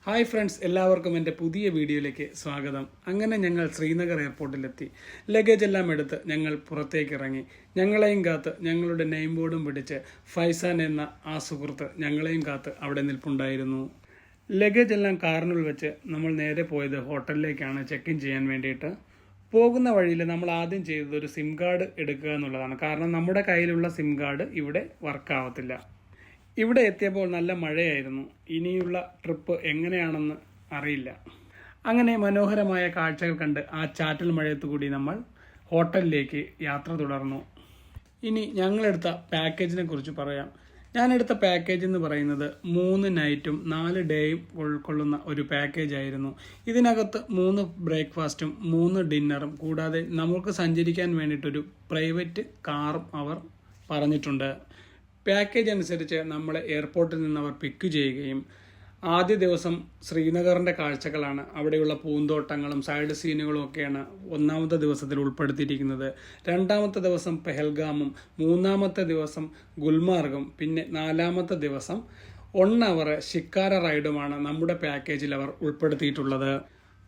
Hi friends, എല്ലാവർക്കും എൻ്റെ പുതിയ വീഡിയോയിലേക്ക് സ്വാഗതം. അങ്ങനെ ഞങ്ങൾ ശ്രീനഗർ എയർപോർട്ടിലെത്തി. ലഗേജ് എല്ലാം എടുത്ത് ഞങ്ങൾ പുറത്തേക്ക് ഇറങ്ങി. ഞങ്ങളെയും കാത്ത് ഞങ്ങളുടെ നെയിം ബോർഡും പിടിച്ച് ഫൈസാൻ എന്ന ആ സുഹൃത്ത് ഞങ്ങളെയും കാത്ത് അവിടെ നിൽപ്പുണ്ടായിരുന്നു. ലഗേജ് എല്ലാം കാറിനുള്ളിൽ വെച്ച് നമ്മൾ നേരെ പോയത് ഹോട്ടലിലേക്കാണ് ചെക്ക് ഇൻ ചെയ്യാൻ വേണ്ടിയിട്ട്. പോകുന്ന വഴിയിൽ നമ്മൾ ആദ്യം ചെയ്തത് ഒരു സിം കാർഡ് എടുക്കുക എന്നുള്ളതാണ്. കാരണം നമ്മുടെ കയ്യിലുള്ള സിം കാർഡ് ഇവിടെ വർക്കാവത്തില്ല. ഇവിടെ എത്തിയപ്പോൾ നല്ല മഴയായിരുന്നു. ഇനിയുള്ള ട്രിപ്പ് എങ്ങനെയാണെന്ന് അറിയില്ല. അങ്ങനെ മനോഹരമായ കാഴ്ചകൾ കണ്ട് ആ ചാറ്റൽ മഴയത്തു കൂടി നമ്മൾ ഹോട്ടലിലേക്ക് യാത്ര തുടർന്നു. ഇനി ഞങ്ങളെടുത്ത പാക്കേജിനെ കുറിച്ച് പറയാം. ഞാനെടുത്ത പാക്കേജ് എന്ന് പറയുന്നത് 3 നൈറ്റും 4 ഡേയും ഉൾക്കൊള്ളുന്ന ഒരു പാക്കേജ് ആയിരുന്നു. ഇതിനകത്ത് 3 ബ്രേക്ക്ഫാസ്റ്റും 3 ഡിന്നറും കൂടാതെ നമുക്ക് സഞ്ചരിക്കാൻ വേണ്ടിയിട്ടൊരു പ്രൈവറ്റ് കാറും അവർ പറഞ്ഞിട്ടുണ്ട്. പാക്കേജ് അനുസരിച്ച് നമ്മളെ എയർപോർട്ടിൽ നിന്ന് അവർ പിക്ക് ചെയ്യുകയും ആദ്യ ദിവസം ശ്രീനഗറിൻ്റെ കാഴ്ചകളാണ്. അവിടെയുള്ള പൂന്തോട്ടങ്ങളും സൈഡ് സീനുകളും ഒക്കെയാണ് ഒന്നാമത്തെ ദിവസത്തിൽ ഉൾപ്പെടുത്തിയിരിക്കുന്നത്. രണ്ടാമത്തെ ദിവസം പെഹൽഗാമും 3-ാമത്തെ ദിവസം ഗുൽമാർഗും പിന്നെ 4-ാമത്തെ ദിവസം 1 അവർ ഷിക്കാര റൈഡുമാണ് നമ്മുടെ പാക്കേജിൽ അവർ ഉൾപ്പെടുത്തിയിട്ടുള്ളത്.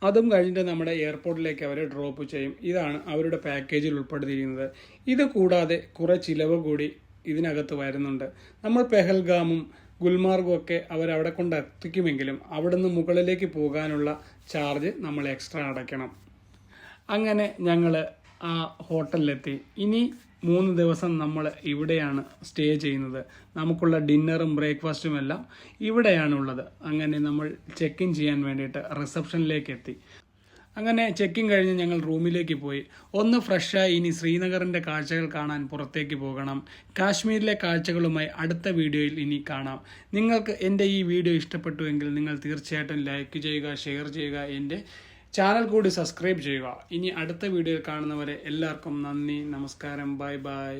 അതും കഴിഞ്ഞിട്ട് നമ്മുടെ എയർപോർട്ടിലേക്ക് അവരെ ഡ്രോപ്പ് ചെയ്യും. ഇതാണ് അവരുടെ പാക്കേജിൽ ഉൾപ്പെടുത്തിയിരിക്കുന്നത്. ഇത് കൂടാതെ കുറേ ചിലവ് കൂടി ഇതിനകത്ത് വരുന്നുണ്ട്. നമ്മൾ പെഹൽഗാമും ഗുൽമാർഗും ഒക്കെ അവരവിടെ കൊണ്ട് എത്തിക്കുമെങ്കിലും അവിടുന്ന് മുകളിലേക്ക് പോകാനുള്ള ചാർജ് നമ്മൾ എക്സ്ട്രാ അടയ്ക്കണം. അങ്ങനെ ഞങ്ങൾ ആ ഹോട്ടലിലെത്തി. ഇനി 3 ദിവസം നമ്മൾ ഇവിടെയാണ് സ്റ്റേ ചെയ്യുന്നത്. നമുക്കുള്ള ഡിന്നറും ബ്രേക്ക്ഫാസ്റ്റും എല്ലാം ഇവിടെയാണുള്ളത്. അങ്ങനെ നമ്മൾ ചെക്ക് ഇൻ ചെയ്യാൻ വേണ്ടിയിട്ട് റിസപ്ഷനിലേക്ക് എത്തി. അങ്ങനെ ചെക്കിങ് കഴിഞ്ഞ് ഞങ്ങൾ റൂമിലേക്ക് പോയി. ഒന്ന് ഫ്രഷായി ഇനി ശ്രീനഗറിൻ്റെ കാഴ്ചകൾ കാണാൻ പുറത്തേക്ക് പോകണം. കാശ്മീരിലെ കാഴ്ചകളുമായി അടുത്ത വീഡിയോയിൽ ഇനി കാണാം. നിങ്ങൾക്ക് എൻ്റെ ഈ വീഡിയോ ഇഷ്ടപ്പെട്ടുവെങ്കിൽ നിങ്ങൾ തീർച്ചയായിട്ടും ലൈക്ക് ചെയ്യുക, ഷെയർ ചെയ്യുക, എൻ്റെ ചാനൽ കൂടി സബ്സ്ക്രൈബ് ചെയ്യുക. ഇനി അടുത്ത വീഡിയോയിൽ കാണുന്നവരെ എല്ലാവർക്കും നന്ദി, നമസ്കാരം, ബൈ ബൈ.